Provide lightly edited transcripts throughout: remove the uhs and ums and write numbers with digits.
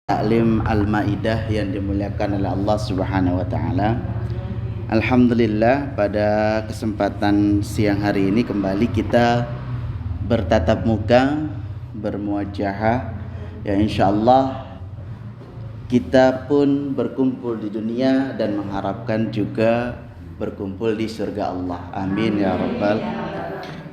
Taklim Al-Maidah yang dimuliakan oleh Allah Subhanahu wa taala. Alhamdulillah, pada kesempatan siang hari ini kembali kita bertatap muka, bermuajahah. Ya, insyaallah kita pun berkumpul di dunia dan mengharapkan juga berkumpul di surga Allah. Amin ya rabbal.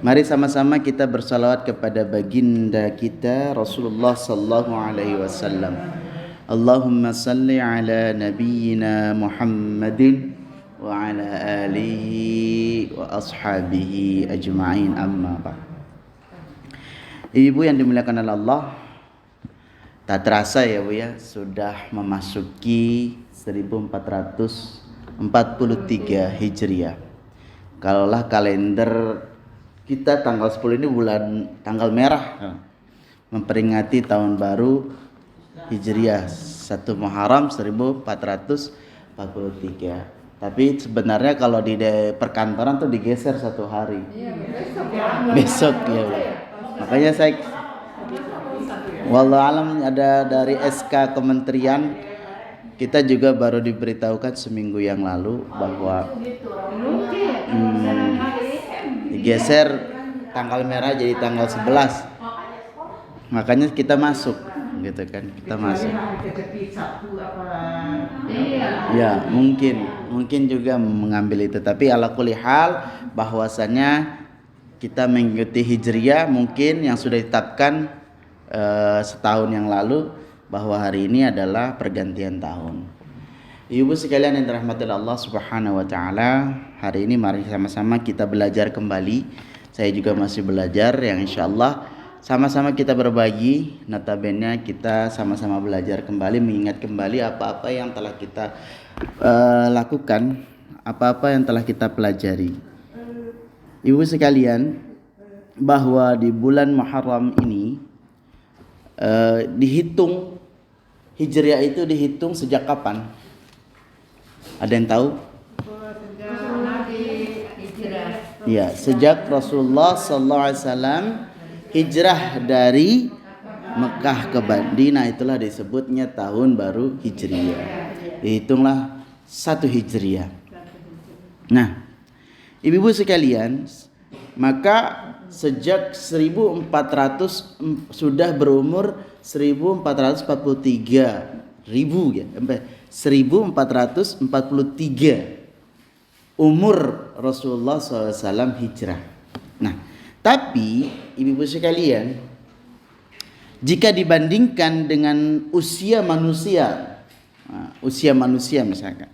Mari sama-sama kita bersalawat kepada baginda kita Rasulullah sallallahu alaihi wasallam. Allahumma salli ala nabiyyina Muhammadin wa ala alihi wa ashabihi ajma'in, amma ba'd. Ibu yang dimuliakan oleh Allah, tak terasa ya Bu ya, sudah memasuki 1443 Hijriah. Kalaulah kalender kita tanggal 10 ini tanggal merah, memperingati tahun baru Hijriah 1 Muharram 1443. Tapi sebenarnya kalau di perkantoran tuh digeser 1 hari. Besok ya. Makanya saya wallahu alam ada dari SK Kementerian, kita juga baru diberitahukan seminggu yang lalu bahwa digeser tanggal merah jadi tanggal 11. Makanya kita masuk gitu kan, kita masuk. Ya, mungkin juga mengambil itu, tapi ala kulli hal bahwasanya kita mengikuti Hijriah mungkin yang sudah ditetapkan setahun yang lalu bahwa hari ini adalah pergantian tahun. Ibu sekalian yang dirahmati Allah Subhanahu wa taala, hari ini mari sama-sama kita belajar kembali. Saya juga masih belajar, yang insyaallah sama-sama kita berbagi, notabene kita sama-sama belajar kembali, mengingat kembali apa-apa yang telah kita lakukan, apa-apa yang telah kita pelajari. Ibu sekalian, bahwa di bulan Muharram ini dihitung Hijriah itu dihitung sejak kapan? Ada yang tahu? Ya, sejak Rasulullah sallallahu alaihi wasallam hijrah dari Mekah ke Madinah, itulah disebutnya tahun baru Hijriah. Dihitunglah 1 Hijriah. Nah, ibu-ibu sekalian, maka sejak 1400 sudah berumur 1443 ribu ya, 1443 umur Rasulullah SAW hijrah. Nah, tapi ibu-ibu sekalian, jika dibandingkan dengan usia manusia misalkan,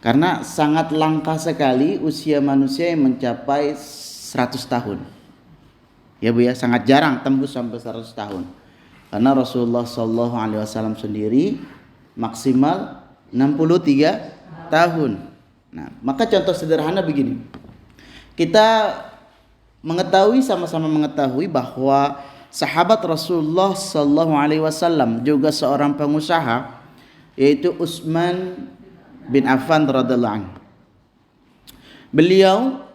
karena sangat langka sekali usia manusia yang mencapai 100 tahun. Ya Bu ya, sangat jarang tembus sampai 100 tahun. Karena Rasulullah sallallahu alaihi wasallam sendiri maksimal 63 tahun. Nah, maka contoh sederhana begini. Kita sama-sama mengetahui bahwa sahabat Rasulullah sallallahu alaihi wasallam juga seorang pengusaha, yaitu Utsman bin Affan radhiyallahu anhu. Beliau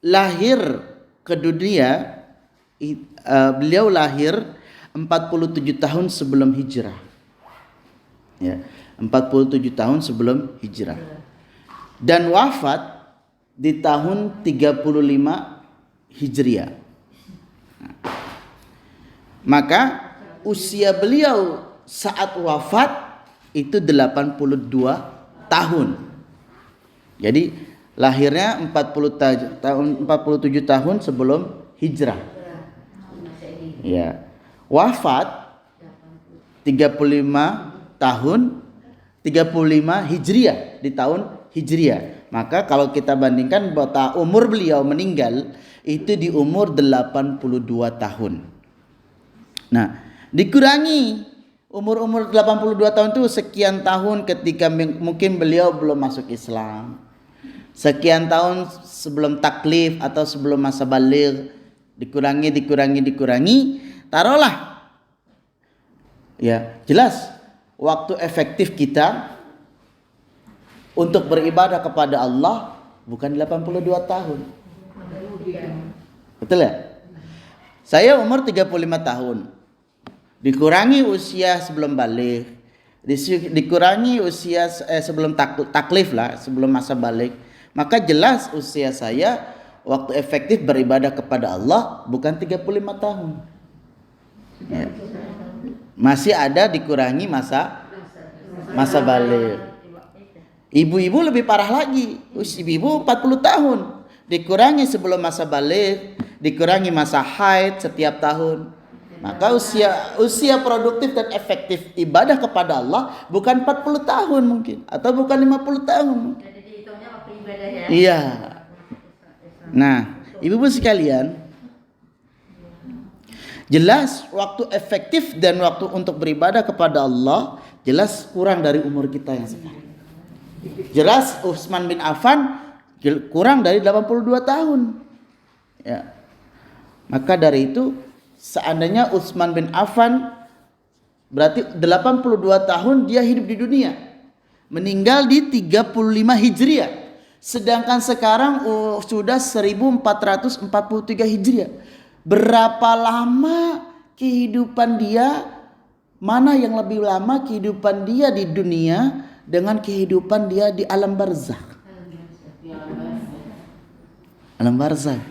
lahir ke dunia, beliau lahir 47 tahun sebelum hijrah. Ya, 47 tahun sebelum hijrah. Dan wafat di tahun 35 Hijriah. Maka usia beliau saat wafat itu 82 tahun. Jadi lahirnya 47 tahun sebelum hijrah. Ya. Wafat 35 tahun 35 Hijriah, di tahun Hijriah. Maka kalau kita bandingkan bahwa umur beliau meninggal itu di umur 82 tahun. Nah, dikurangi umur 82 tahun itu sekian tahun ketika mungkin beliau belum masuk Islam. Sekian tahun sebelum taklif atau sebelum masa baligh, dikurangi, taruhlah. Ya, jelas waktu efektif kita untuk beribadah kepada Allah bukan 82 tahun. Betul ya? Saya umur 35 tahun. dikurangi usia sebelum balik, dikurangi usia sebelum taklif lah, sebelum masa balik, maka jelas usia saya waktu efektif beribadah kepada Allah bukan 35 tahun. Ya. Masih ada dikurangi masa balik. Ibu-ibu lebih parah lagi. Ibu 40 tahun dikurangi sebelum masa balik, dikurangi masa haid setiap tahun. Maka usia produktif dan efektif ibadah kepada Allah bukan 40 tahun mungkin, atau bukan 50 tahun. Jadi dihitungnya waktu ibadah ya. Iya. Nah, ibu-ibu sekalian, jelas waktu efektif dan waktu untuk beribadah kepada Allah jelas kurang dari umur kita yang sekarang. Jelas Utsman bin Affan kurang dari 82 tahun. Ya. Maka dari itu seandainya Utsman bin Affan berarti 82 tahun dia hidup di dunia, meninggal di 35 Hijriah. Sedangkan sekarang sudah 1443 Hijriah. Berapa lama kehidupan dia? Mana yang lebih lama kehidupan dia di dunia dengan kehidupan dia di alam barzakh? Alam barzakh.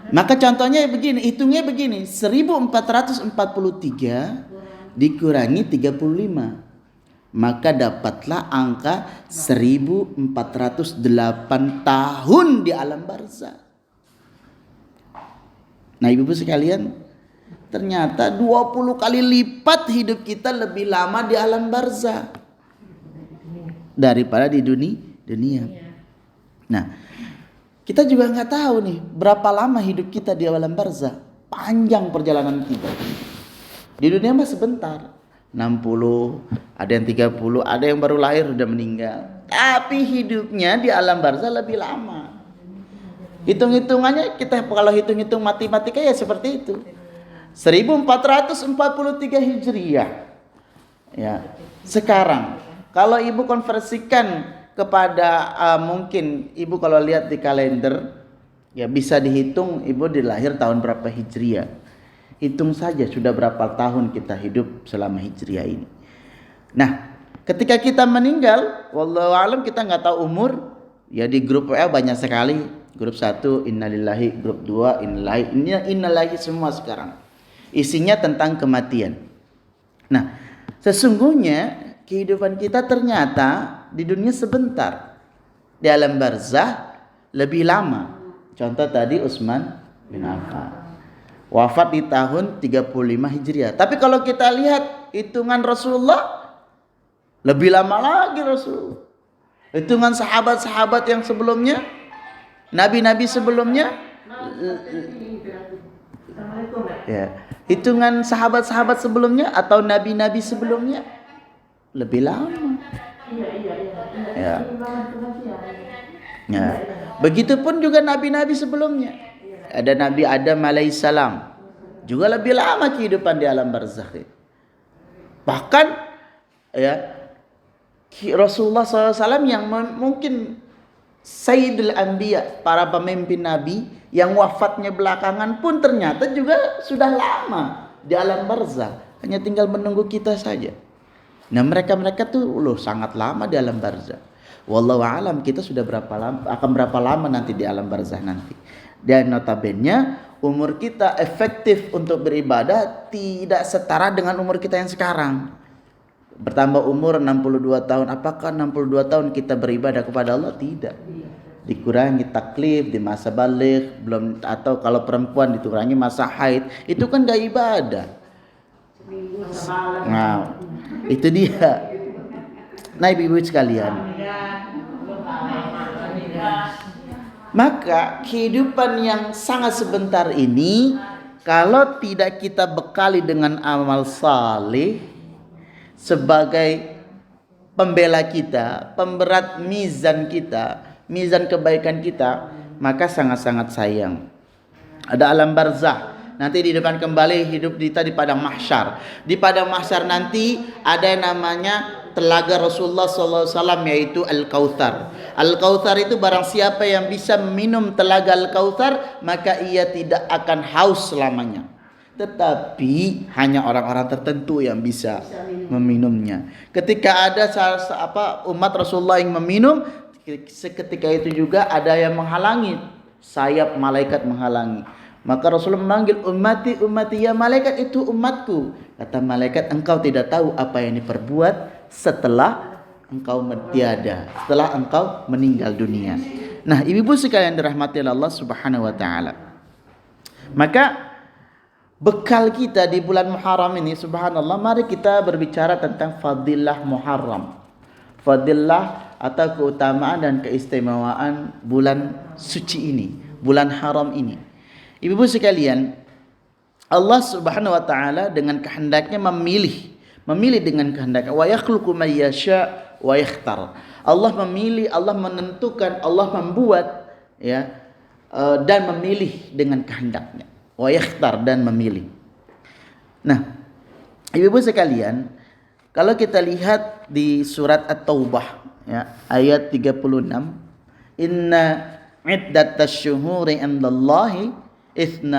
Maka contohnya begini, hitungnya begini, 1443 dikurangi 35. Maka dapatlah angka 1408 tahun di alam barzakh. Nah, ibu-ibu sekalian, ternyata 20 kali lipat hidup kita lebih lama di alam barzakh daripada di dunia. Nah, kita juga nggak tahu nih berapa lama hidup kita di alam barzakh. Panjang perjalanan kita. Di dunia mah sebentar, 60, ada yang 30, ada yang baru lahir udah meninggal. Tapi hidupnya di alam barzakh lebih lama. Hitung-hitungannya kita kalau hitung-hitung matematika ya seperti itu. 1443 Hijriah. Ya. Sekarang kalau ibu konversikan kepada mungkin ibu kalau lihat di kalender ya bisa dihitung ibu dilahir tahun berapa Hijriah. Hitung saja sudah berapa tahun kita hidup selama Hijriah ini. Nah, ketika kita meninggal, wallahu alam kita nggak tahu umur. Ya di grup WA banyak sekali. Grup 1 innalillahi, grup 2 innalillahi semua sekarang. Isinya tentang kematian. Nah, sesungguhnya kehidupan kita ternyata di dunia sebentar. Di alam barzakh lebih lama. Contoh tadi Utsman bin Affan. Wafat di tahun 35 Hijriah. Tapi kalau kita lihat hitungan Rasulullah lebih lama lagi Rasul. Hitungan sahabat-sahabat yang sebelumnya, nabi-nabi sebelumnya, ya, hitungan sahabat-sahabat sebelumnya atau nabi-nabi sebelumnya lebih lama. Ya. Ya. Begitupun juga nabi-nabi sebelumnya. Ada Nabi Adam alaihissalam juga lebih lama kehidupan di alam barzakh. Bahkan ya Rasulullah SAW yang mungkin Sayyidul Anbiya, para pemimpin Nabi yang wafatnya belakangan pun ternyata juga sudah lama di alam barzakh. Hanya tinggal menunggu kita saja. Nah mereka tuh sangat lama di alam barzakh. Wallahu alam kita sudah akan berapa lama nanti di alam barzakh nanti. Dan notabene umur kita efektif untuk beribadah tidak setara dengan umur kita yang sekarang. Bertambah umur 62 tahun. Apakah 62 tahun kita beribadah kepada Allah? Tidak. Dikurangi taklif di masa balik, belum, atau kalau perempuan dikurangi masa haid, itu kan gak ibadah. Nah, itu dia. Nah, ibu-ibu sekalian, maka kehidupan yang sangat sebentar ini kalau tidak kita bekali dengan amal saleh sebagai pembela kita, pemberat mizan kita, mizan kebaikan kita, maka sangat-sangat sayang. Ada alam barzakh. Nanti di depan kembali hidup kita di padang mahsyar. Di padang mahsyar nanti ada yang namanya telaga Rasulullah SAW, yaitu Al-Kautsar. Al-Kautsar itu barang siapa yang bisa minum telaga Al-Kautsar, maka ia tidak akan haus selamanya. tetapi hanya orang-orang tertentu yang bisa meminumnya. Ketika ada umat Rasulullah yang meminum, seketika itu juga ada yang menghalangi, sayap malaikat menghalangi. Maka Rasulullah memanggil, ummati ummati, ya malaikat itu umatku. Kata malaikat, engkau tidak tahu apa yang diperbuat setelah engkau tiada, setelah engkau meninggal dunia. Nah, ibu-ibu sekalian dirahmati Allah Subhanahu wa taala. Maka bekal kita di bulan Muharram ini, subhanallah, mari kita berbicara tentang fadilah Muharram. Fadilah atau keutamaan dan keistimewaan bulan suci ini, bulan haram ini. Ibu-ibu sekalian, Allah Subhanahu wa taala dengan kehendaknya memilih dengan kehendaknya. Wa yakhluqu may yasha wa yakhtar. Allah memilih, Allah menentukan, Allah membuat, ya, dan memilih dengan kehendaknya. Wa yakhtar, dan memilih. Nah, ibu-ibu sekalian, kalau kita lihat di surat At-Taubah, ya, ayat 36, inna iddatasy syuhuri indallahi 12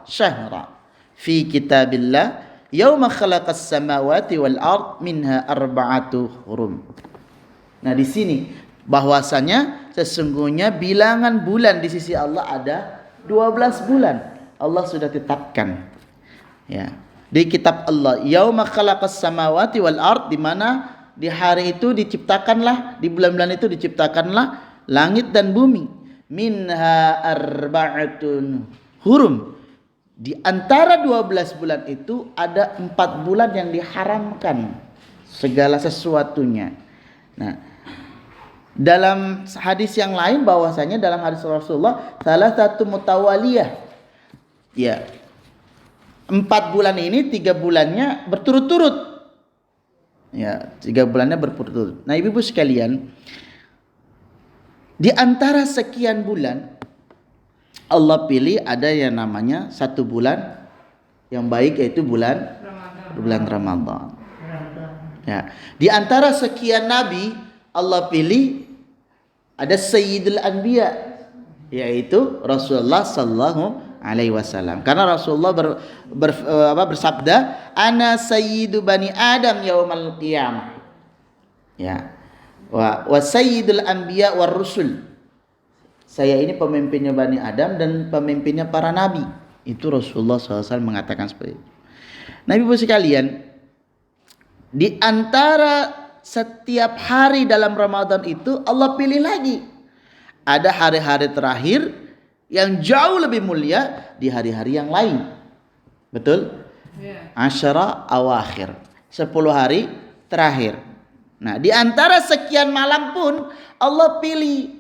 syahra fi kitabillah yauma khalaqas samawati wal ard minha arba'atu hurum. Nah, di sini bahwasanya sesungguhnya bilangan bulan di sisi Allah ada 12 bulan. Allah sudah tetapkan, ya, di kitab Allah, yauma khalaqas samawati wal ard, di mana di hari itu diciptakanlah, di bulan-bulan itu diciptakanlah langit dan bumi. Minha arba'atun hurum. Di antara 12 bulan itu ada 4 bulan yang diharamkan segala sesuatunya. Nah, dalam hadis yang lain bahwasanya dalam hadis Rasulullah, salah satu mutawaliyah, ya, 4 bulan ini 3 bulannya berturut-turut, ya, 3 bulannya berturut-turut. Nah, ibu-ibu sekalian, di antara sekian bulan Allah pilih ada yang namanya 1 bulan yang baik, yaitu bulan Ramadan. Ya, di antara sekian nabi Allah pilih ada Sayyidul Anbiya, yaitu Rasulullah sallallahu alaihi wasallam. Karena Rasulullah bersabda, ana sayyidu bani Adam yaumal qiyamah. Ya. Wa sayyidul anbiya war rusul. Saya ini pemimpinnya Bani Adam dan pemimpinnya para nabi. Itu Rasulullah SAW mengatakan seperti itu. Nah, ibu sekalian, di antara setiap hari dalam Ramadan itu Allah pilih lagi. Ada hari-hari terakhir yang jauh lebih mulia di hari-hari yang lain. Betul? Asyara awakhir, 10 hari terakhir. Nah, di antara sekian malam pun Allah pilih.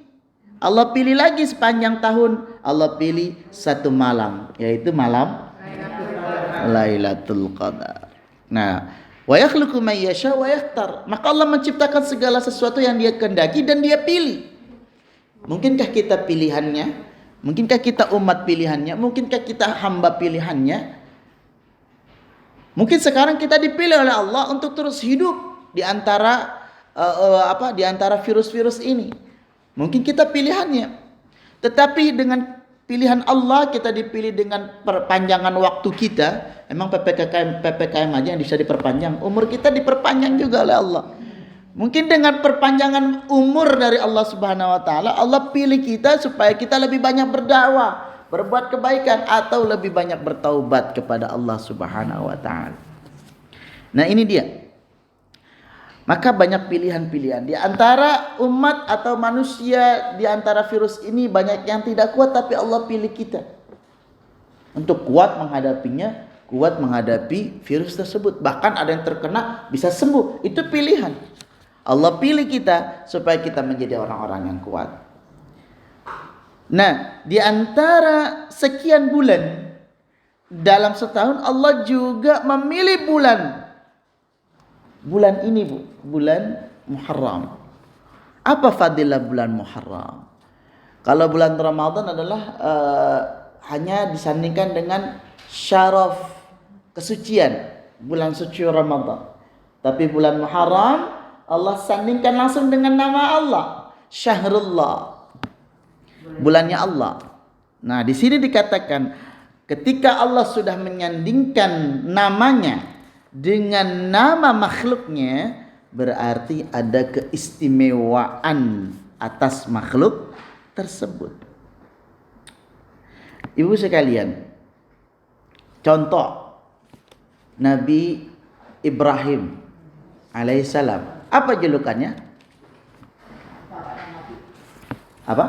Allah pilih lagi sepanjang tahun. Allah pilih 1 malam, yaitu malam Lailatul Qadar. Nah, wa yakhluqu may yasha wa yakhtar. Maka Allah menciptakan segala sesuatu yang Dia kehendaki dan Dia pilih. Mungkinkah kita pilihannya? Mungkinkah kita umat pilihannya? Mungkinkah kita hamba pilihannya? Mungkin sekarang kita dipilih oleh Allah untuk terus hidup di antara di antara virus-virus ini. Mungkin kita pilihannya. Tetapi dengan pilihan Allah kita dipilih dengan perpanjangan waktu kita. Emang PPKM aja yang bisa diperpanjang. Umur kita diperpanjang juga oleh Allah. Mungkin dengan perpanjangan umur dari Allah Subhanahu wa taala, Allah pilih kita supaya kita lebih banyak berdakwah, berbuat kebaikan, atau lebih banyak bertaubat kepada Allah Subhanahu wa taala. Nah, ini dia. Maka banyak pilihan-pilihan. Di antara umat atau manusia, di antara virus ini banyak yang tidak kuat, tapi Allah pilih kita untuk kuat menghadapinya, kuat menghadapi virus tersebut. Bahkan ada yang terkena bisa sembuh. Itu pilihan. Allah pilih kita supaya kita menjadi orang-orang yang kuat. Nah, di antara sekian bulan dalam setahun, Allah juga memilih bulan ini, Bu, bulan Muharram. Apa fadilah bulan Muharram? Kalau bulan Ramadan adalah hanya disandingkan dengan syaraf kesucian bulan suci Ramadan. Tapi bulan Muharram Allah sandingkan langsung dengan nama Allah, Syahrullah, bulannya Allah. Nah, di sini dikatakan Ketika Allah sudah menyandingkan namanya dengan nama makhluknya, berarti ada keistimewaan atas makhluk tersebut. Ibu sekalian, contoh Nabi Ibrahim alaihissalam, apa julukannya? Apa?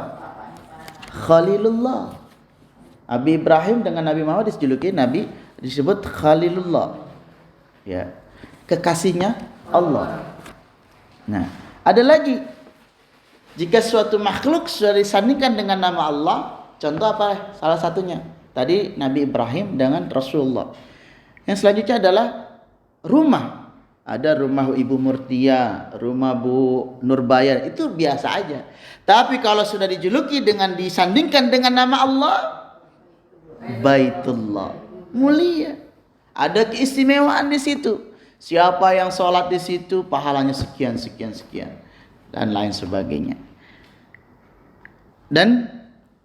Khalilullah. Nabi Ibrahim dengan Nabi Muhammad dijuluki Nabi, disebut Khalilullah. Ya, kekasihnya Allah. Nah, ada lagi, jika suatu makhluk sudah disandingkan dengan nama Allah, contoh apa? Salah satunya tadi Nabi Ibrahim dengan Rasulullah. Yang selanjutnya adalah rumah. Ada rumah Ibu Murtia, rumah Bu Nurbaya, itu biasa aja. Tapi kalau sudah dijuluki dengan disandingkan dengan nama Allah, Baitullah, mulia. Ada keistimewaan di situ. Siapa yang sholat di situ, pahalanya sekian, sekian, sekian, dan lain sebagainya. Dan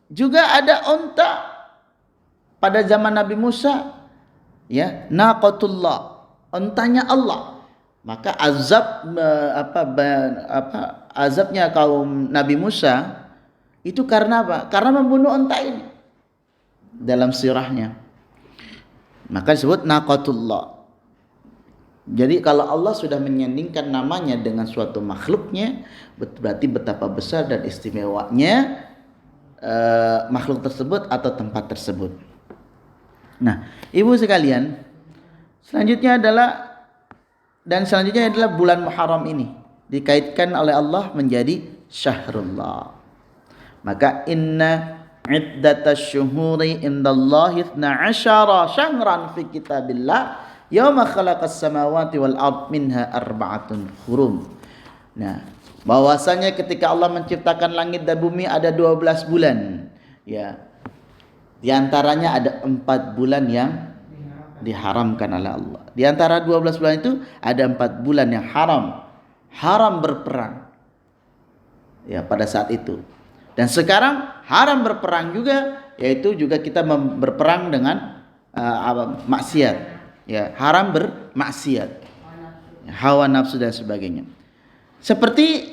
juga ada onta pada zaman Nabi Musa, ya, naqatullah, ontanya Allah. Maka azabnya kaum Nabi Musa itu karena apa? Karena membunuh onta ini. Dalam sirahnya, maka disebut naqatullah. Jadi kalau Allah sudah menyandingkan namanya dengan suatu makhluknya, berarti betapa besar dan istimewanya makhluk tersebut atau tempat tersebut. Nah, ibu sekalian, selanjutnya adalah bulan Muharram ini dikaitkan oleh Allah menjadi syahrullah. Maka inna iddatasy syuhuri indallahi 12 syahran fi kitabillah yauma khalaqas samawati wal ard minha arba'atun hurum. Nah, bahwasanya ketika Allah menciptakan langit dan bumi ada 12 bulan. Ya. Di antaranya ada 4 bulan yang diharamkan oleh Allah. Di antara 12 bulan itu ada 4 bulan yang haram berperang. Ya, pada saat itu. Dan sekarang haram berperang juga, yaitu juga kita berperang dengan maksiat. Ya, haram bermaksiat. Hawa nafsu dan sebagainya. Seperti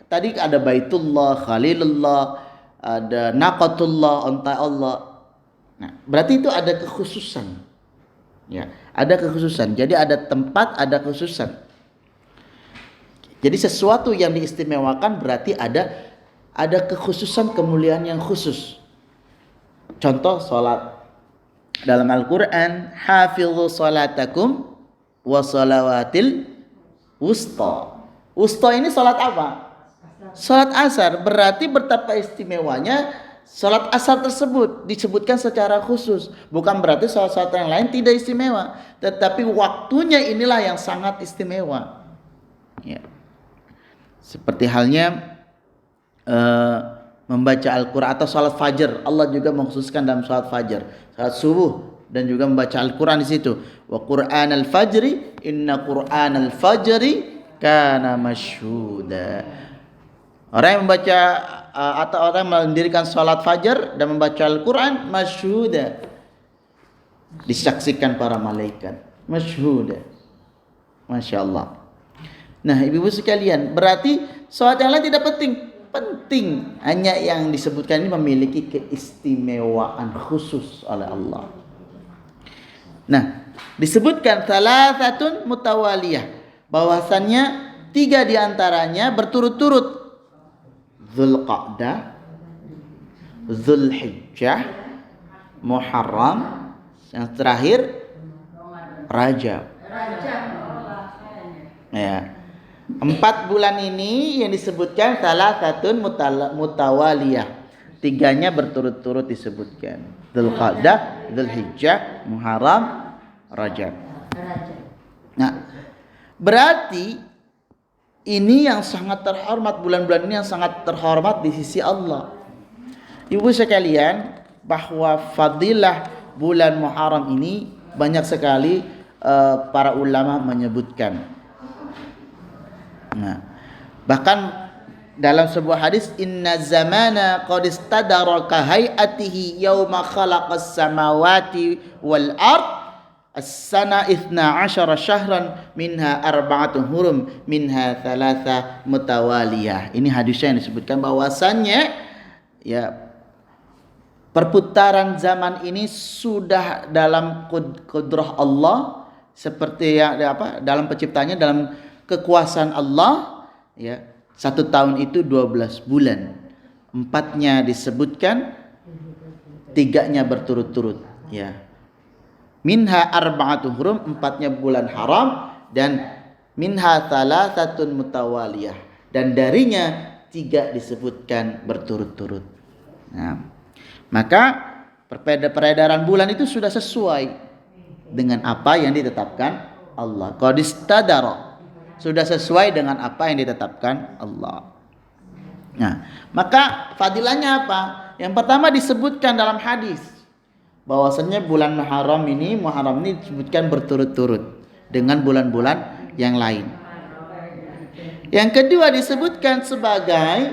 tadi ada Baitullah, Khalilullah, ada Naqatullah, onta Allah. Nah, berarti itu ada kekhususan. Ya, ada kekhususan. Jadi ada tempat, ada kekhususan. Jadi sesuatu yang diistimewakan berarti ada kekhususan, kemuliaan yang khusus. Contoh salat dalam Al-Qur'an, hafizu salatakum wa salawatil wusta. Wusta ini salat apa? Salat asar. Berarti betapa istimewanya salat asar tersebut disebutkan secara khusus. Bukan berarti salat-salat yang lain tidak istimewa, tetapi waktunya inilah yang sangat istimewa. Ya. Seperti halnya membaca Al-Quran atau salat fajar. Allah juga mengkhususkan dalam salat fajar, salat subuh, dan juga membaca Al-Quran di situ. Wa Qur'an al-fajri, inna Qur'an al-fajri kana masyhuda. Orang yang membaca atau orang yang mendirikan salat fajar dan membaca Al-Quran, masyhuda, disaksikan para malaikat, masyhuda. Masya Allah. Nah, ibu-ibu sekalian, berarti salat yang lain tidak penting, hanya yang disebutkan ini memiliki keistimewaan khusus oleh Allah. Nah, disebutkan salasatun mutawaliyah, bahwasannya 3 diantaranya berturut-turut. Dzulqa'dah, Dzulhijjah, Muharram, yang terakhir Rajab. Ya. 4 bulan ini yang disebutkan salasatun mutawaliyah. 3-nya berturut-turut disebutkan. Dzulqa'dah, Dzulhijjah, Muharram, Rajab. Nah, berarti ini yang sangat terhormat, bulan-bulan ini yang sangat terhormat di sisi Allah. Ibu sekalian, bahwa fadilah bulan Muharram ini banyak sekali para ulama menyebutkan. Nah, bahkan dalam sebuah hadis, inna zamana qad istadara ka hayatihi yauma khalaqas samawati wal ard as-sana 12 syahran minha arba'atun hurum minha thalatha mutawaliyah. Ini hadisnya yang disebutkan bahwasannya ya perputaran zaman ini sudah dalam kudrah Allah, seperti yang dalam penciptanya, dalam kekuasaan Allah ya. 1 tahun itu 12 bulan. 4-nya disebutkan, 3-nya berturut-turut ya. Minha arba'atun hurum, 4-nya bulan haram, dan minha thalathatun mutawaliyah, dan darinya 3 disebutkan berturut-turut. Nah, maka peredaran bulan itu sudah sesuai dengan apa yang ditetapkan Allah. Qad istadara, sudah sesuai dengan apa yang ditetapkan Allah. Nah, maka fadilahnya apa? Yang pertama disebutkan dalam hadis bahwasanya bulan Muharram ini disebutkan berturut-turut dengan bulan-bulan yang lain. Yang kedua disebutkan sebagai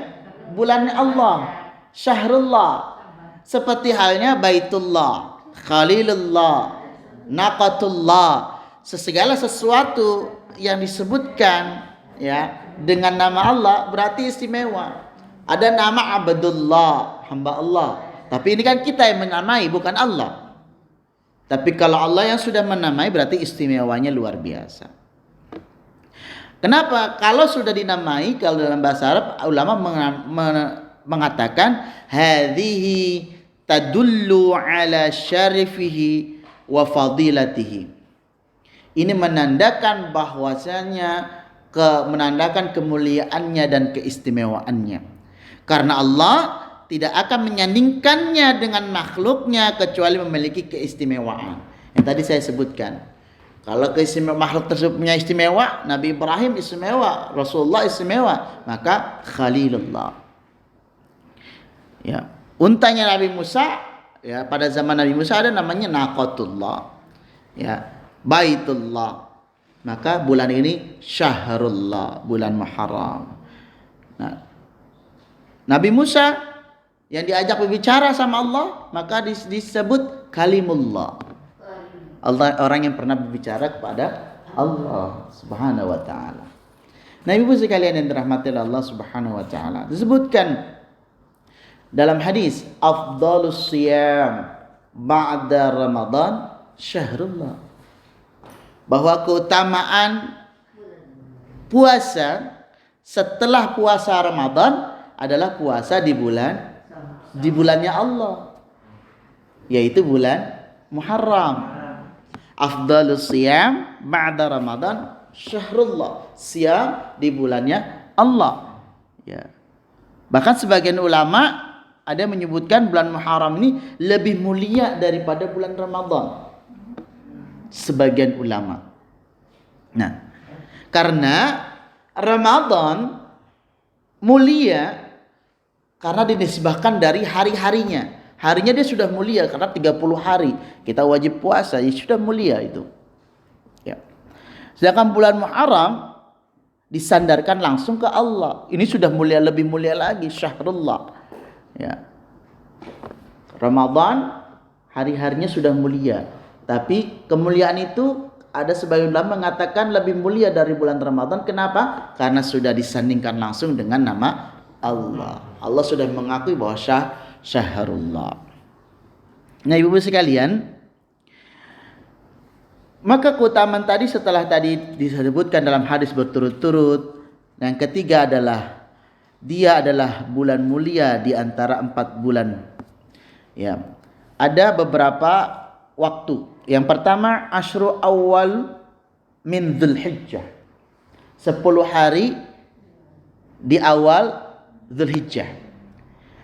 bulan Allah, Syahrullah, seperti halnya Baitullah, Khalilullah, Naqatullah, segala sesuatu yang disebutkan ya dengan nama Allah berarti istimewa. Ada nama Abdullah, hamba Allah, tapi ini kan kita yang menamai, bukan Allah. Tapi kalau Allah yang sudah menamai berarti istimewanya luar biasa. Kenapa? Kalau sudah dinamai, kalau dalam bahasa Arab ulama mengatakan hadhihi tadullu ala syarifihi wa fadilatihi. Ini menandakan bahwasanya menandakan kemuliaannya dan keistimewaannya. Karena Allah tidak akan menyandingkannya dengan makhluknya kecuali memiliki keistimewaan. Yang tadi saya sebutkan. Kalau makhluk tersebut punya istimewa, Nabi Ibrahim istimewa, Rasulullah istimewa, maka Khalilullah. Ya, untanya Nabi Musa, ya pada zaman Nabi Musa ada namanya Naqatullah. Ya, Baitullah. Maka bulan ini Syahrullah, bulan Muharram. Nah, Nabi Musa yang diajak berbicara sama Allah, maka disebut Kalimullah. Allah, orang yang pernah berbicara kepada Allah Subhanahu wa taala. Nah, Ibu sekalian yang dirahmati Allah Subhanahu wa taala, disebutkan dalam hadis afdhalus siyam ba'da Ramadan syahrullah, bahwa keutamaan puasa setelah puasa Ramadan adalah puasa di bulannya Allah, yaitu bulan Muharram. Afdhalus siyam ba'da Ramadan syahrullah, siam di bulannya Allah ya. Bahkan sebagian ulama ada yang menyebutkan bulan Muharram ini lebih mulia daripada bulan Ramadan. Sebagian ulama. Nah, karena Ramadan mulia karena dinisbahkan dari hari-harinya. Harinya dia sudah mulia karena 30 hari kita wajib puasa, ya sudah mulia itu. Ya. Sedangkan bulan Muharram disandarkan langsung ke Allah. Ini sudah mulia, lebih mulia lagi, Syahrullah. Ya. Ramadan hari-harinya sudah mulia, tapi kemuliaan itu ada sebagian ulama mengatakan lebih mulia dari bulan Ramadan. Kenapa? Karena sudah disandingkan langsung dengan nama Allah. Allah sudah mengakui bahwa Syahrullah. Nah, ibu-ibu sekalian, maka keutamaan tadi setelah tadi disebutkan dalam hadis berturut-turut, yang ketiga adalah dia adalah bulan mulia di antara 4 bulan. Ya. Ada beberapa waktu. Yang pertama asyru awal min Dzulhijjah. 10 hari di awal Dzulhijjah.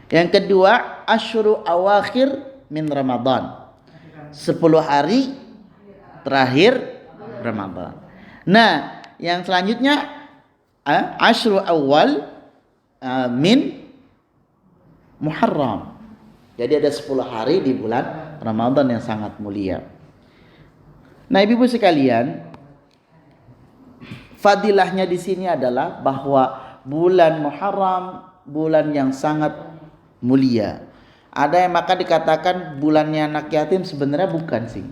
Yang kedua asyru awakhir min Ramadan. 10 hari terakhir Ramadan. Nah, yang selanjutnya asyru awal min Muharram. Jadi ada 10 hari di bulan Ramadan yang sangat mulia. Nah, ibu-ibu sekalian, fadilahnya di sini adalah bahwa bulan Muharram bulan yang sangat mulia. Ada yang maka dikatakan bulannya anak yatim, sebenarnya bukan sih.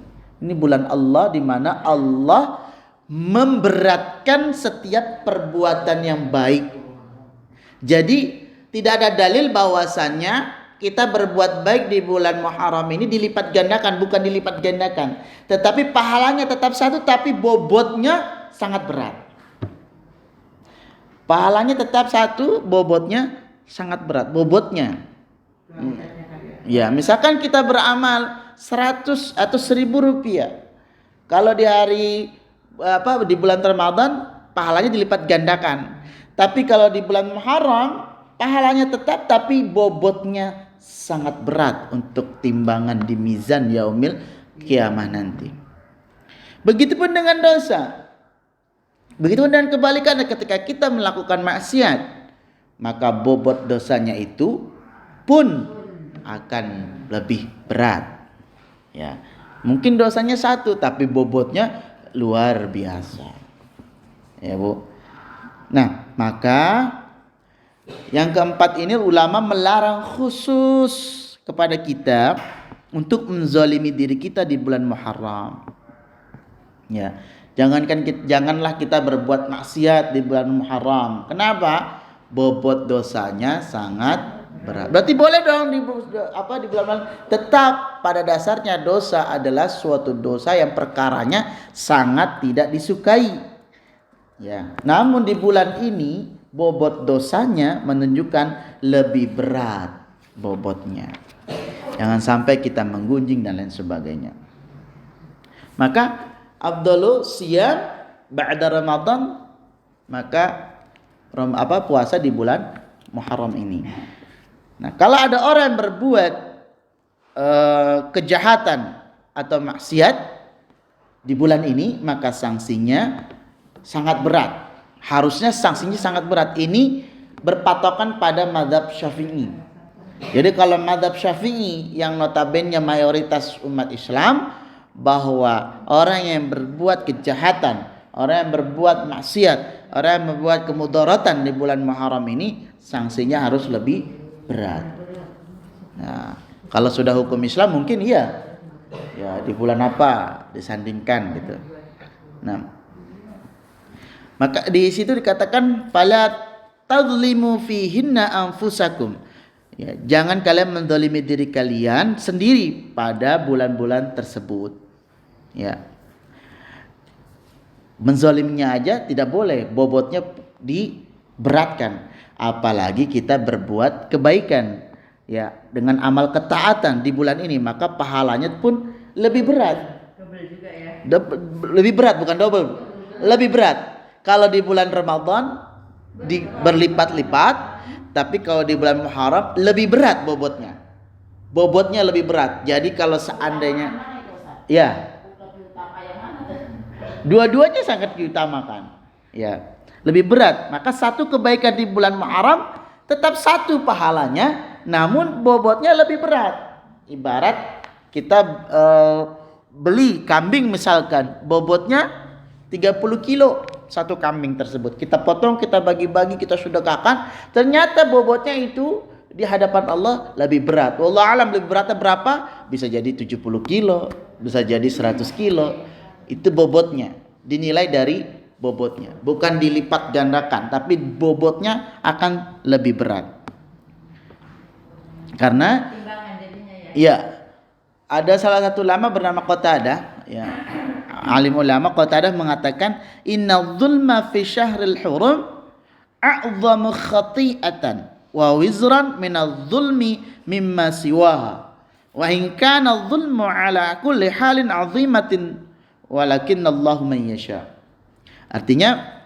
Ini bulan Allah di mana Allah memberatkan setiap perbuatan yang baik. Jadi tidak ada dalil bahwasannya kita berbuat baik di bulan Muharram ini dilipat gandakan, bukan dilipat gandakan. Tetapi pahalanya tetap satu, tapi bobotnya sangat berat. Pahalanya tetap satu, bobotnya sangat berat. Bobotnya. Ya, misalkan kita beramal 100 atau 1.000 rupiah. Kalau di hari di bulan Ramadan pahalanya dilipat gandakan. Tapi kalau di bulan Muharram pahalanya tetap, tapi bobotnya sangat berat untuk timbangan di mizan yaumil kiamah nanti. Begitupun dengan dosa. Begitupun dengan kebalikannya, ketika kita melakukan maksiat, maka bobot dosanya itu pun akan lebih berat. Ya, mungkin dosanya satu, tapi bobotnya luar biasa. Ya, Bu. Nah, maka yang keempat ini ulama melarang khusus kepada kita untuk menzalimi diri kita di bulan Muharram. Ya, janganlah kita berbuat maksiat di bulan Muharram. Kenapa? Bobot dosanya sangat berat. Berarti boleh dong di bulan. Tetap pada dasarnya dosa adalah suatu dosa yang perkaranya sangat tidak disukai. Ya, namun di bulan ini bobot dosanya menunjukkan lebih berat bobotnya. Jangan sampai kita menggunjing dan lain sebagainya. Maka afdalu siyam ba'da Ramadan, maka puasa di bulan Muharram ini. Nah, kalau ada orang yang berbuat kejahatan atau maksiat di bulan ini, maka sanksinya sangat berat. Harusnya sanksinya sangat berat. Ini berpatokan pada mazhab Syafi'i. Jadi kalau mazhab Syafi'i yang notabene mayoritas umat Islam, bahwa orang yang berbuat kejahatan, orang yang berbuat maksiat, orang yang membuat kemudaratan di bulan Muharram ini, sanksinya harus lebih berat. Nah, kalau sudah hukum Islam mungkin ya di bulan apa disandingkan gitu. Nah, maka di situ dikatakan fala tadzlimu fihinna anfusakum. Ya, jangan kalian menzalimi diri kalian sendiri pada bulan-bulan tersebut. Ya. Menzalimnya aja tidak boleh, bobotnya diberatkan. Apalagi kita berbuat kebaikan ya dengan amal ketaatan di bulan ini, maka pahalanya pun lebih berat. Double juga ya. Lebih berat, bukan double. Lebih berat. Kalau di bulan Ramadan berlipat-lipat, tapi kalau di bulan Muharram lebih berat bobotnya. Bobotnya lebih berat. Jadi kalau seandainya dua-duanya sangat diutamakan. Ya. Lebih berat. Maka satu kebaikan di bulan Muharram tetap satu pahalanya, namun bobotnya lebih berat. Ibarat kita beli kambing misalkan, bobotnya 30 kilo satu kambing tersebut. Kita potong, kita bagi-bagi, kita sedekahkan, ternyata bobotnya itu di hadapan Allah lebih berat. Wallahu alam lebih beratnya berapa? Bisa jadi 70 kilo, bisa jadi 100 kilo. Itu bobotnya. Dinilai dari bobotnya, bukan dilipat gandakan, tapi bobotnya akan lebih berat. Karena ada salah satu ulama bernama Qatadah, alim ulama Qatadah mengatakan inna dzulma fi syahril hurum a'zamu khati'atan wa wizran min adh-dhulmi mimma siwaha wa in kana adh-dhulmu ala kulli halin 'azimatin walakinna Allahu man yasha. Artinya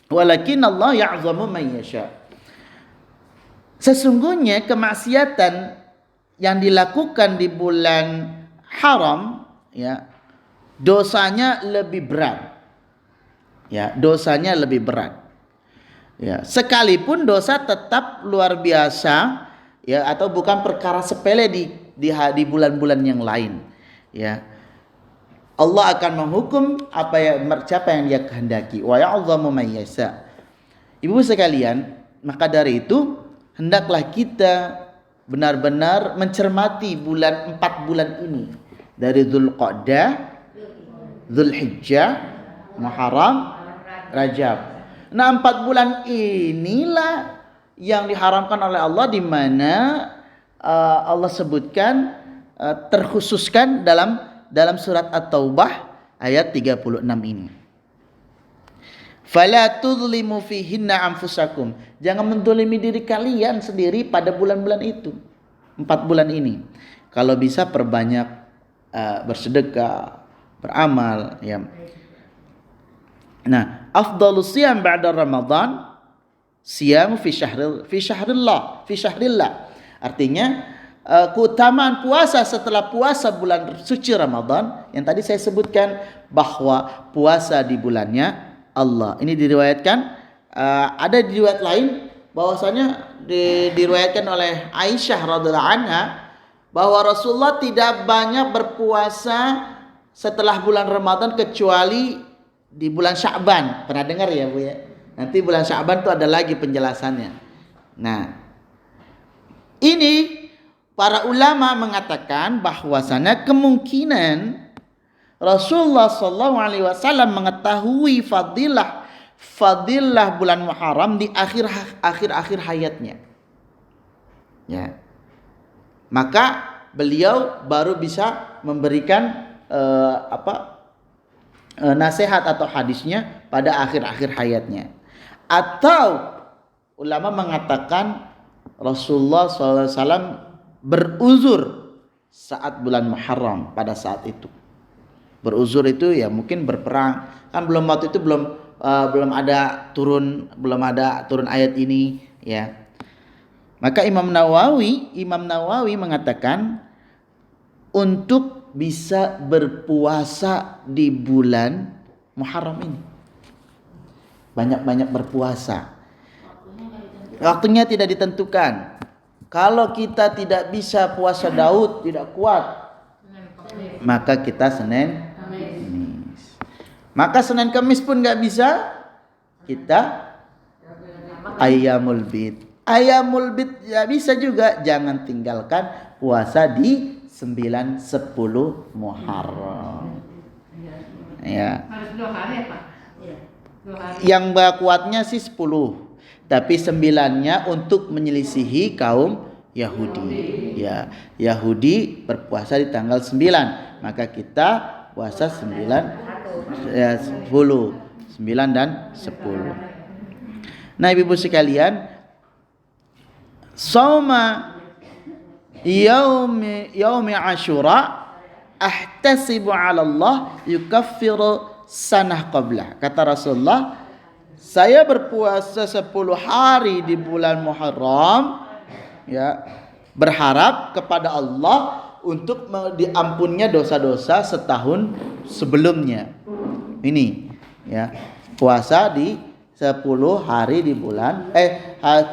walakin Allah ya'zamu man yasha. Sesungguhnya kemaksiatan yang dilakukan di bulan haram dosanya lebih berat. Dosanya lebih berat. Sekalipun dosa tetap luar biasa atau bukan perkara sepele di bulan-bulan yang lain. Allah akan menghukum siapa yang Dia kehendaki. Wa ya'dhamu man yasha. Ibu sekalian, Maka dari itu hendaklah kita benar-benar mencermati 4 bulan ini, dari Dzulqa'dah, Dzulhijjah, Muharram, Rajab. Nah, 4 bulan inilah yang diharamkan oleh Allah, di mana Allah sebutkan terkhususkan dalam surat At-Taubah ayat 36 ini. Fala tudzlimu fihinna anfusakum. Jangan menzalimi diri kalian sendiri pada bulan-bulan itu. 4 bulan ini. Kalau bisa perbanyak bersedekah, beramal, ya. Nah, afdhalus siyam ba'da Ramadan siyamu fi syahrillah. Artinya keutamaan puasa setelah puasa bulan suci Ramadan yang tadi saya sebutkan, bahwa puasa di bulannya Allah. Ini diriwayatkan, ada di riwayat lain bahwasanya diriwayatkan oleh Aisyah radhiyallahu anha bahwa Rasulullah tidak banyak berpuasa setelah bulan Ramadan kecuali di bulan Sya'ban. Pernah dengar ya Bu ya? Nanti bulan Sya'ban itu ada lagi penjelasannya. Nah, ini para ulama mengatakan bahwasanya kemungkinan Rasulullah SAW mengetahui fadilah bulan Muharram di akhir hayatnya. Ya. Maka beliau baru bisa memberikan nasihat atau hadisnya pada akhir hayatnya. Atau ulama mengatakan Rasulullah SAW beruzur saat bulan Muharram pada saat itu. Beruzur itu ya mungkin berperang, kan waktu itu belum ada turun ayat ini, ya. Maka Imam Nawawi mengatakan untuk bisa berpuasa di bulan Muharram ini, banyak berpuasa. Waktunya tidak ditentukan. Kalau kita tidak bisa puasa Daud, tidak kuat, maka kita Senin Kamis. Maka Senin Kamis pun nggak bisa, kita Ayyamul Bid. Ayyamul Bid ya bisa juga. Jangan tinggalkan puasa di 9, 10 Muharram. Ya. Harus 2 hari Pak. Yang kuatnya sih 10. Tapi 9-nya untuk menyelisihi kaum Yahudi. Ya, Yahudi berpuasa di tanggal 9, maka kita puasa 9 ya 10, 9 dan 10. Nah, Ibu sekalian, shauma yaumi Asyura ahtasibu 'ala Allah yukaffiru sanah qablah. Kata Rasulullah, saya berpuasa 10 hari di bulan Muharram, ya, berharap kepada Allah untuk diampunnya dosa-dosa setahun sebelumnya. Ini, ya, puasa di 10 hari di bulan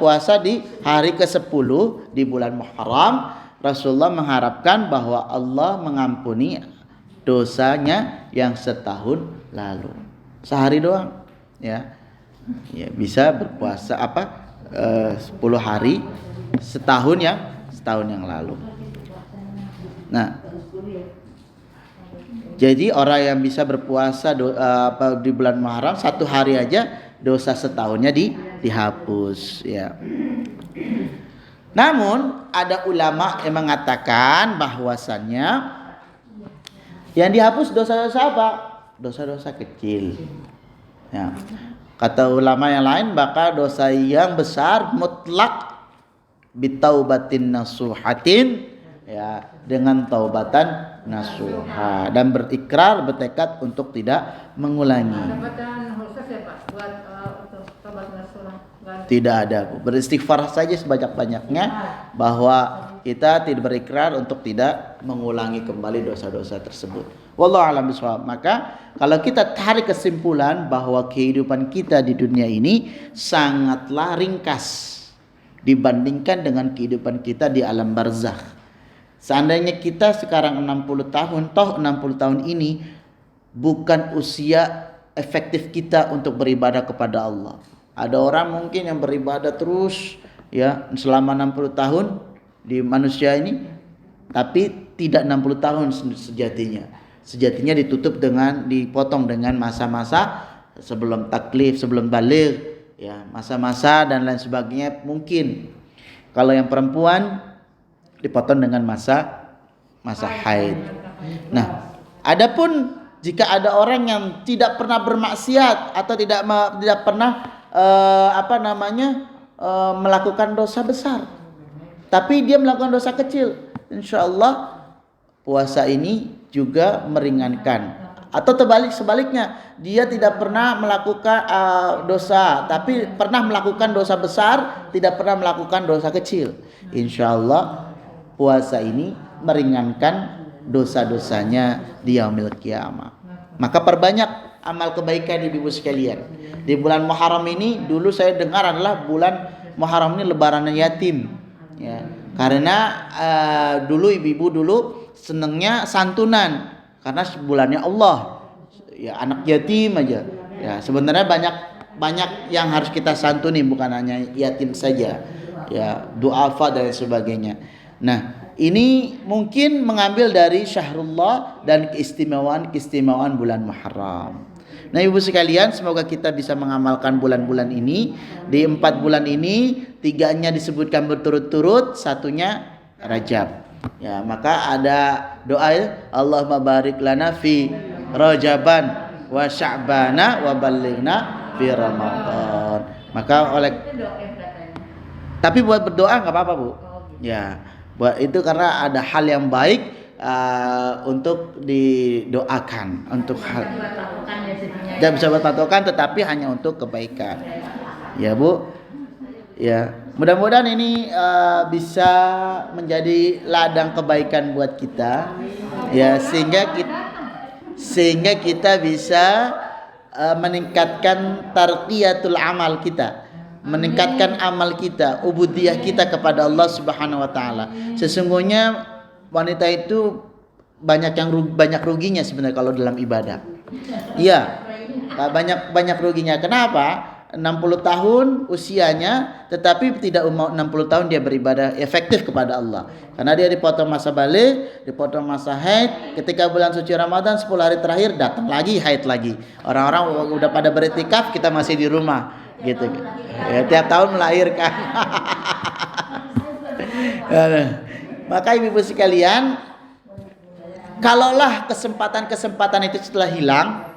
puasa di hari ke-10 di bulan Muharram. Rasulullah mengharapkan bahwa Allah mengampuni dosanya yang setahun lalu. Sehari doang, ya. Ya, bisa berpuasa 10 hari setahun yang lalu. Nah, jadi orang yang bisa berpuasa di bulan Muharram 1 hari aja dosa setahunnya dihapus, ya. Namun ada ulama yang mengatakan bahwasannya yang dihapus dosa-dosa apa? Dosa-dosa kecil. Ya. Kata ulama yang lain, maka dosa yang besar mutlak bitaubatin nasuhatin, ya, dengan taubatan nasuha, dan bertekad untuk tidak mengulangi. Taubatan khusus ya Pak buat untuk taubat nasuha. Tidak ada, beristighfar saja sebanyak-banyaknya, bahwa kita tidak berikrar untuk tidak mengulangi kembali dosa-dosa tersebut. Wallahu a'lam bishawab. Maka kalau kita tarik kesimpulan bahwa kehidupan kita di dunia ini sangatlah ringkas dibandingkan dengan kehidupan kita di alam barzakh. Seandainya kita sekarang 60 tahun, toh 60 tahun ini bukan usia efektif kita untuk beribadah kepada Allah. Ada orang mungkin yang beribadah terus ya selama 60 tahun di manusia ini, tapi tidak 60 tahun sejatinya. Sejatinya dipotong dengan masa-masa sebelum taklif, sebelum baligh, ya, masa-masa dan lain sebagainya mungkin. Kalau yang perempuan dipotong dengan masa haid. Nah, adapun jika ada orang yang tidak pernah bermaksiat atau tidak pernah melakukan dosa besar, tapi dia melakukan dosa kecil, insya Allah puasa ini juga meringankan. Atau sebaliknya, dia tidak pernah melakukan dosa, tapi pernah melakukan dosa besar, tidak pernah melakukan dosa kecil. Insya Allah puasa ini meringankan dosa-dosanya di yaumil qiyamah. Maka perbanyak amal kebaikan ibu-ibu sekalian. Di bulan Muharram ini, dulu saya dengar adalah bulan Muharram ini lebaran yatim. Ya, karena dulu ibu-ibu senangnya santunan. Karena bulannya Allah, ya anak yatim aja. Ya sebenarnya banyak yang harus kita santuni, bukan hanya yatim saja. Ya duafa dan sebagainya. Nah ini mungkin mengambil dari syahrullah dan keistimewaan bulan Muharram. Nah ibu sekalian, semoga kita bisa mengamalkan bulan-bulan ini. Di 4 bulan ini 3-nya disebutkan berturut-turut, 1-nya Rajab. Ya, maka ada doa Allahumma barik lana fi Rajaban wa Sya'bana wa ballighna fi Ramadan. Maka tapi buat berdoa enggak apa-apa, Bu. Ya, buat itu karena ada hal yang baik untuk didoakan, untuk hal tidak bisa buat patokan, tetapi hanya untuk kebaikan. Ya, Bu. Ya, mudah-mudahan ini bisa menjadi ladang kebaikan buat kita, ya, sehingga kita bisa meningkatkan tarqiyatul amal kita, meningkatkan amal kita, ubudiyah kita kepada Allah Subhanahu wa taala. Sesungguhnya wanita itu banyak ruginya sebenarnya kalau dalam ibadah. Iya, banyak ruginya. Kenapa? 60 tahun usianya, tetapi tidak umur 60 tahun dia beribadah efektif kepada Allah. Karena dia dipotong masa balik, dipotong masa haid. Ketika bulan suci Ramadan 10 hari terakhir datang lagi haid lagi. Orang-orang udah pada beriktikaf, kita masih di rumah gitu. Ya, tiap tahun melahirkan. Maka ibu-ibu sekalian, kalaulah kesempatan itu setelah hilang,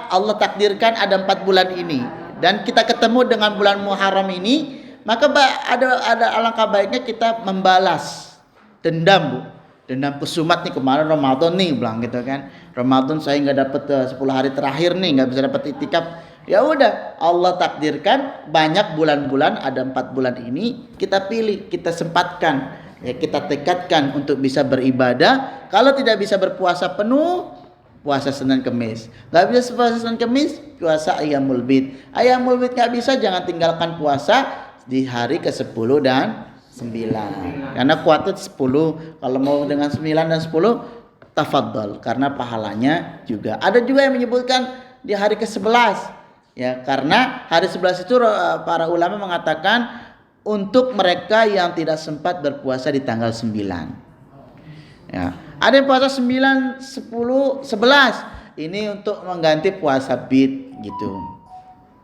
Allah takdirkan ada 4 bulan ini dan kita ketemu dengan bulan Muharram ini, maka ada alangkah baiknya kita membalas dendam, Bu. Dendam pesumat nih, kemarin Ramadan nih bilang gitu kan. Ramadan saya enggak dapat 10 hari terakhir nih, enggak bisa dapat itikaf. Ya udah, Allah takdirkan banyak bulan-bulan, ada 4 bulan ini kita pilih, kita sempatkan, ya kita tekadkan untuk bisa beribadah. Kalau tidak bisa berpuasa penuh, puasa Senin Kemis. Gak bisa puasa Senin Kemis, puasa Ayyamul Bid. Ayyamul Bid gak bisa, jangan tinggalkan puasa di hari ke-10 dan 9. Karena kuatnya 10. Kalau mau dengan 9 dan 10, tafadhol. Karena pahalanya juga. Ada juga yang menyebutkan di hari ke-11. Ya, karena hari 11 itu para ulama mengatakan untuk mereka yang tidak sempat berpuasa di tanggal 9. Ya. Ada yang puasa 9, 10, 11. Ini untuk mengganti puasa bid gitu.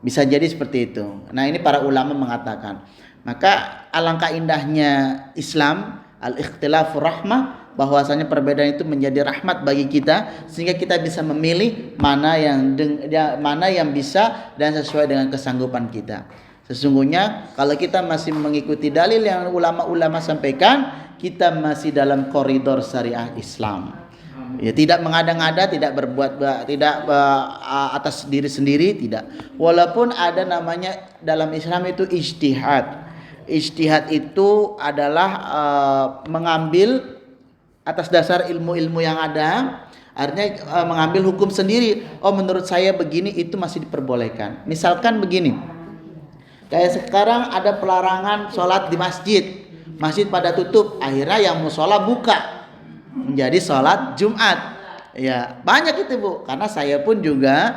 Bisa jadi seperti itu. Nah, ini para ulama mengatakan. Maka alangkah indahnya Islam, al-ikhtilafur rahmah, bahwasanya perbedaan itu menjadi rahmat bagi kita sehingga kita bisa memilih mana yang bisa dan sesuai dengan kesanggupan kita. Sesungguhnya kalau kita masih mengikuti dalil yang ulama-ulama sampaikan, kita masih dalam koridor syariah Islam. Ya, tidak mengada-ngada, tidak berbuat atas diri sendiri, tidak. Walaupun ada namanya dalam Islam itu ijtihad. Ijtihad itu adalah mengambil atas dasar ilmu-ilmu yang ada, artinya mengambil hukum sendiri. Oh, menurut saya begini, itu masih diperbolehkan. Misalkan begini. Kayak sekarang ada pelarangan sholat di masjid. Masjid pada tutup, akhirnya yang musola buka menjadi sholat Jumat. Ya, banyak itu, Bu. Karena saya pun juga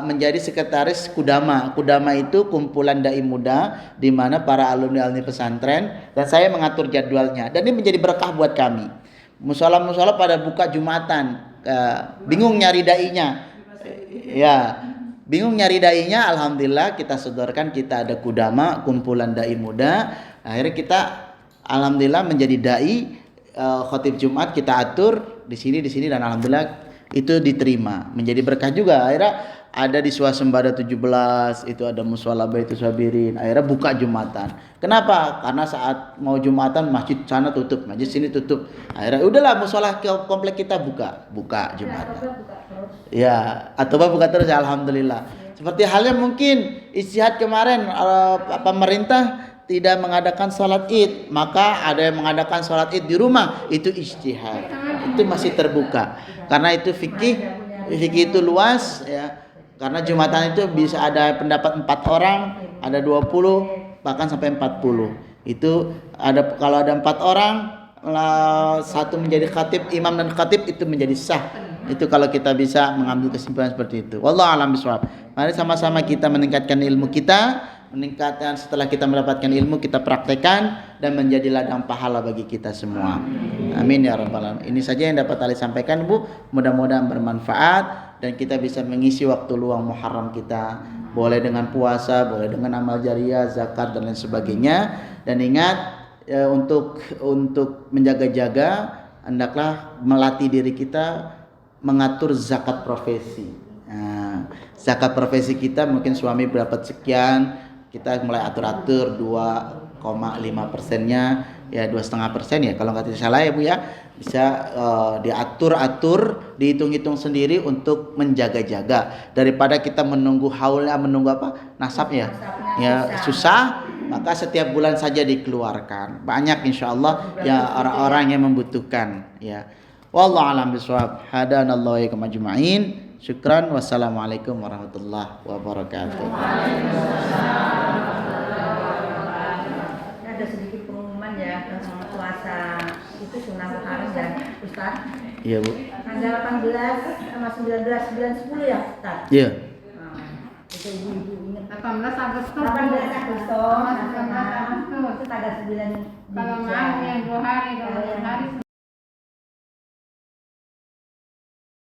menjadi sekretaris Kudama. Kudama itu kumpulan dai muda di mana para alumni pesantren dan saya mengatur jadwalnya. Dan ini menjadi berkah buat kami. Musola-musola pada buka Jumatan, bingung nyari dainya. Ya, bingung nyari dainya, alhamdulillah kita sodorkan, kita ada Kudama, kumpulan dai muda. Akhirnya kita alhamdulillah menjadi dai, khotib Jumat kita atur di sini dan alhamdulillah itu diterima, menjadi berkah juga. Akhirnya ada di swasembada 17 itu ada mushola Baitus Sabirin, akhirnya buka Jumatan. Kenapa? Karena saat mau Jumatan masjid sana tutup, masjid sini tutup. Akhirnya udahlah mushola komplek kita buka Jumatan. Ya, atau buka terus ya, alhamdulillah. Seperti halnya mungkin istihad kemarin pemerintah tidak mengadakan sholat id, maka ada yang mengadakan sholat id di rumah, itu ijtihad, itu masih terbuka karena itu fikih itu luas ya. Karena Jumatan itu bisa ada pendapat 4 orang, ada 20, bahkan sampai 40. Itu ada, kalau ada 4 orang, satu menjadi khatib, imam dan khatib, itu menjadi sah. Itu kalau kita bisa mengambil kesimpulan seperti itu. Wallahu a'lam bishawab. Mari sama-sama kita meningkatkan ilmu kita. Meningkatkan, setelah kita mendapatkan ilmu kita praktekkan dan menjadi ladang pahala bagi kita semua. Amin ya rabbal alamin. Ini saja yang dapat Ali sampaikan, Bu. Mudah-mudahan bermanfaat dan kita bisa mengisi waktu luang Muharram kita. Boleh dengan puasa, boleh dengan amal jariah, zakat dan lain sebagainya. Dan ingat untuk menjaga-jaga, hendaklah melatih diri kita mengatur zakat profesi. Nah, zakat profesi kita mungkin suami berdapat sekian, kita mulai atur-atur 2,5%-nya ya 2,5% ya kalau nggak salah ya Bu ya, bisa diatur-atur, dihitung-hitung sendiri untuk menjaga-jaga daripada kita menunggu haulnya, menunggu nasab ya susah, maka setiap bulan saja dikeluarkan. Banyak insyaallah ya orang-orang yang membutuhkan ya. Wallahu a'lam bishawab. Hadanallahu iyyakum ajma'in. Syukran. Wassalamualaikum warahmatullahi wabarakatuh. Ada sedikit pengumuman ya tentang puasa itu sunnah Muharram ya, Ustaz. Iya, Bu. Tanggal 18 sama 19 bulan 10 ya, Ustaz. Iya. Itu ibu-ibu ingat 18 Agustus. 18 Agustus. Itu tanggal 9. Kalau maaf yang 2 hari, kalau yang hari